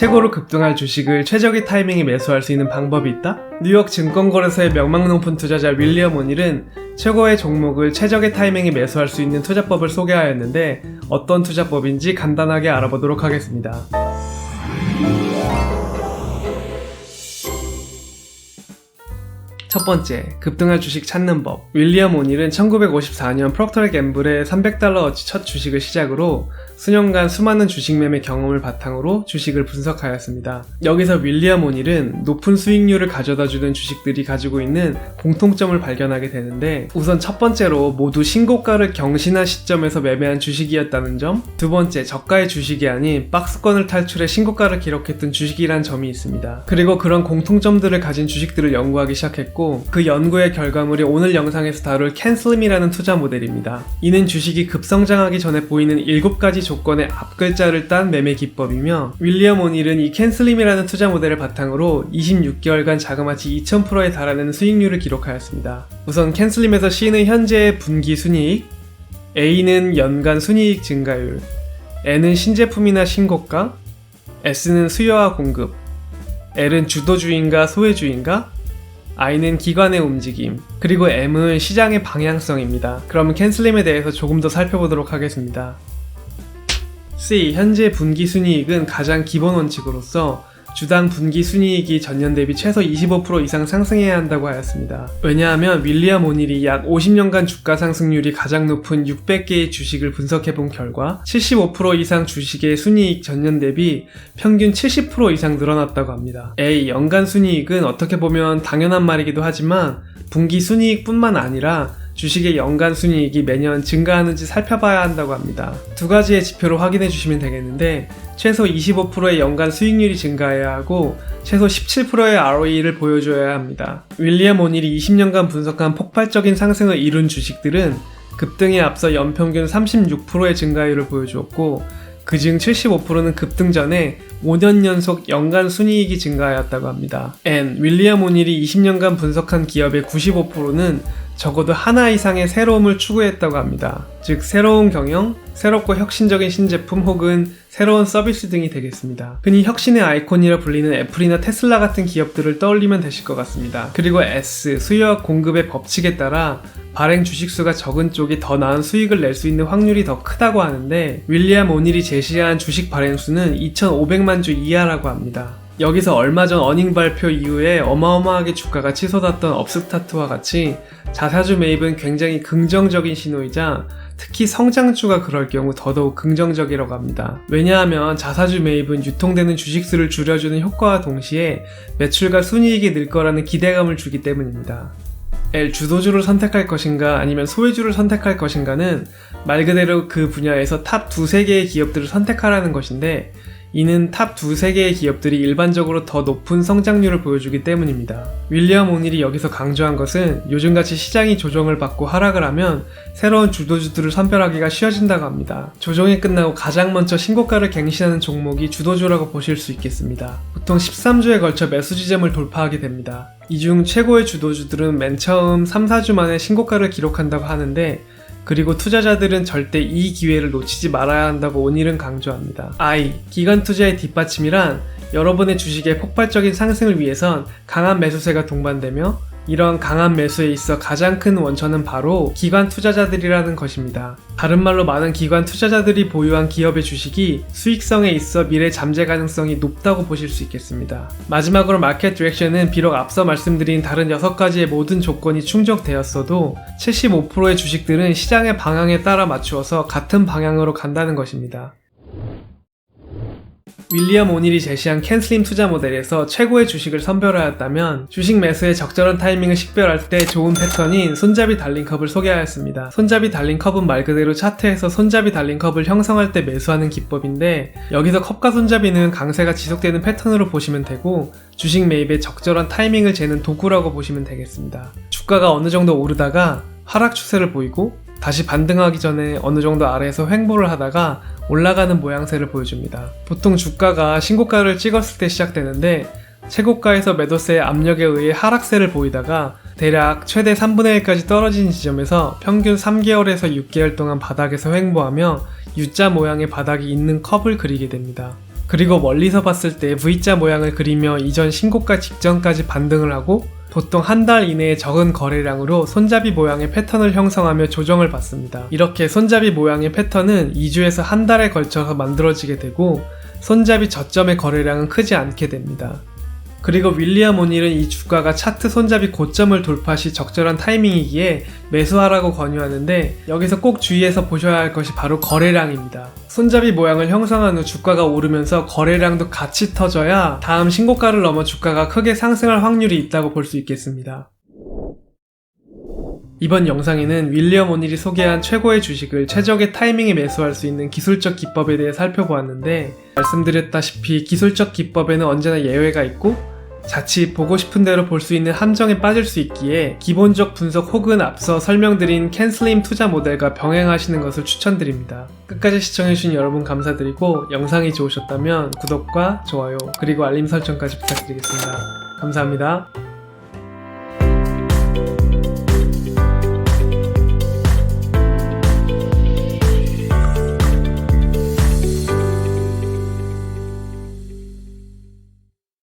최고로 급등할 주식을 최적의 타이밍에 매수할 수 있는 방법이 있다? 뉴욕 증권거래소의 명망높은 투자자 윌리엄 오닐은 최고의 종목을 최적의 타이밍에 매수할 수 있는 투자법을 소개하였는데 어떤 투자법인지 간단하게 알아보도록 하겠습니다. 첫 번째, 급등할 주식 찾는 법. 윌리엄 오닐은 1954년 프록터 갬블의 $300어치 첫 주식을 시작으로 수년간 수많은 주식 매매 경험을 바탕으로 주식을 분석하였습니다. 여기서 윌리엄 오닐은 높은 수익률을 가져다주는 주식들이 가지고 있는 공통점을 발견하게 되는데, 우선 첫 번째로 모두 신고가를 경신한 시점에서 매매한 주식이었다는 점, 두 번째, 저가의 주식이 아닌 박스권을 탈출해 신고가를 기록했던 주식이란 점이 있습니다. 그리고 그런 공통점들을 가진 주식들을 연구하기 시작했고, 그 연구의 결과물이 오늘 영상에서 다룰 캔슬림이라는 투자 모델입니다. 이는 주식이 급성장하기 전에 보이는 7가지 조건의 앞글자를 딴 매매 기법이며, 윌리엄 오닐은 이 캔슬림이라는 투자 모델을 바탕으로 26개월간 자그마치 2000%에 달하는 수익률을 기록하였습니다. 우선 캔슬림에서 C는 현재의 분기 순이익, A는 연간 순이익 증가율, N은 신제품이나 신고가, S는 수요와 공급, L은 주도주인가 소외주인가, I는 기관의 움직임, 그리고 M은 시장의 방향성입니다. 그럼 캔슬림에 대해서 조금 더 살펴보도록 하겠습니다. C. 현재 분기 순이익은 가장 기본 원칙으로서 주당 분기 순이익이 전년 대비 최소 25% 이상 상승해야 한다고 하였습니다. 왜냐하면 윌리엄 오닐이 약 50년간 주가 상승률이 가장 높은 600개의 주식을 분석해본 결과 75% 이상 주식의 순이익 전년 대비 평균 70% 이상 늘어났다고 합니다. A. 연간 순이익은 어떻게 보면 당연한 말이기도 하지만 분기 순이익뿐만 아니라 주식의 연간 순이익이 매년 증가하는지 살펴봐야 한다고 합니다. 두 가지의 지표로 확인해 주시면 되겠는데, 최소 25%의 연간 수익률이 증가해야 하고 최소 17%의 ROE를 보여줘야 합니다. 윌리엄 오닐이 20년간 분석한 폭발적인 상승을 이룬 주식들은 급등에 앞서 연평균 36%의 증가율을 보여주었고, 그중 75%는 급등 전에 5년 연속 연간 순이익이 증가하였다고 합니다. N. 윌리엄 오닐이 20년간 분석한 기업의 95%는 적어도 하나 이상의 새로움을 추구했다고 합니다. 즉, 새로운 경영, 새롭고 혁신적인 신제품 혹은 새로운 서비스 등이 되겠습니다. 흔히 혁신의 아이콘이라 불리는 애플이나 테슬라 같은 기업들을 떠올리면 되실 것 같습니다. 그리고 S. 수요와 공급의 법칙에 따라 발행 주식수가 적은 쪽이 더 나은 수익을 낼 수 있는 확률이 더 크다고 하는데, 윌리엄 오닐이 제시한 주식 발행수는 2,500만 주 이하라고 합니다. 여기서 얼마 전 어닝 발표 이후에 어마어마하게 주가가 치솟았던 업스타트와 같이 자사주 매입은 굉장히 긍정적인 신호이자 특히 성장주가 그럴 경우 더더욱 긍정적이라고 합니다. 왜냐하면 자사주 매입은 유통되는 주식수를 줄여주는 효과와 동시에 매출과 순이익이 늘 거라는 기대감을 주기 때문입니다. L. 주도주를 선택할 것인가 아니면 소외주를 선택할 것인가는 말 그대로 그 분야에서 탑 2-3개의 기업들을 선택하라는 것인데, 이는 탑 2-3개의 기업들이 일반적으로 더 높은 성장률을 보여주기 때문입니다. 윌리엄 오닐이 여기서 강조한 것은 요즘같이 시장이 조정을 받고 하락을 하면 새로운 주도주들을 선별하기가 쉬워진다고 합니다. 조정이 끝나고 가장 먼저 신고가를 갱신하는 종목이 주도주라고 보실 수 있겠습니다. 보통 13주에 걸쳐 매수 지점을 돌파하게 됩니다. 이 중 최고의 주도주들은 맨 처음 3-4주 만에 신고가를 기록한다고 하는데, 그리고 투자자들은 절대 이 기회를 놓치지 말아야 한다고 오닐은 강조합니다. I. 기관 투자의 뒷받침이란 여러분의 주식의 폭발적인 상승을 위해선 강한 매수세가 동반되며, 이런 강한 매수에 있어 가장 큰 원천은 바로 기관 투자자들이라는 것입니다. 다른 말로 많은 기관 투자자들이 보유한 기업의 주식이 수익성에 있어 미래 잠재 가능성이 높다고 보실 수 있겠습니다. 마지막으로 마켓 디렉션은 비록 앞서 말씀드린 다른 6가지의 모든 조건이 충족되었어도 75%의 주식들은 시장의 방향에 따라 맞추어서 같은 방향으로 간다는 것입니다. 윌리엄 오닐이 제시한 캔슬림 투자 모델에서 최고의 주식을 선별하였다면, 주식 매수의 적절한 타이밍을 식별할 때 좋은 패턴인 손잡이 달린 컵을 소개하였습니다. 손잡이 달린 컵은 말 그대로 차트에서 손잡이 달린 컵을 형성할 때 매수하는 기법인데, 여기서 컵과 손잡이는 강세가 지속되는 패턴으로 보시면 되고, 주식 매입의 적절한 타이밍을 재는 도구라고 보시면 되겠습니다. 주가가 어느 정도 오르다가 하락 추세를 보이고 다시 반등하기 전에 어느 정도 아래에서 횡보를 하다가 올라가는 모양새를 보여줍니다. 보통 주가가 신고가를 찍었을 때 시작되는데, 최고가에서 매도세의 압력에 의해 하락세를 보이다가 대략 최대 3분의 1까지 떨어진 지점에서 평균 3개월에서 6개월 동안 바닥에서 횡보하며 U자 모양의 바닥이 있는 컵을 그리게 됩니다. 그리고 멀리서 봤을 때 V자 모양을 그리며 이전 신고가 직전까지 반등을 하고 보통 한 달 이내에 적은 거래량으로 손잡이 모양의 패턴을 형성하며 조정을 받습니다. 이렇게 손잡이 모양의 패턴은 2주에서 한 달에 걸쳐서 만들어지게 되고 손잡이 저점의 거래량은 크지 않게 됩니다. 그리고 윌리엄 오닐은 이 주가가 차트 손잡이 고점을 돌파 시 적절한 타이밍이기에 매수하라고 권유하는데 여기서 꼭 주의해서 보셔야 할 것이 바로 거래량입니다. 손잡이 모양을 형성한 후 주가가 오르면서 거래량도 같이 터져야 다음 신고가를 넘어 주가가 크게 상승할 확률이 있다고 볼 수 있겠습니다. 이번 영상에는 윌리엄 오닐이 소개한 최고의 주식을 최적의 타이밍에 매수할 수 있는 기술적 기법에 대해 살펴보았는데 말씀드렸다시피 기술적 기법에는 언제나 예외가 있고 자칫 보고 싶은 대로 볼 수 있는 함정에 빠질 수 있기에 기본적 분석 혹은 앞서 설명드린 캔슬림 투자 모델과 병행하시는 것을 추천드립니다. 끝까지 시청해주신 여러분 감사드리고 영상이 좋으셨다면 구독과 좋아요 그리고 알림 설정까지 부탁드리겠습니다. 감사합니다.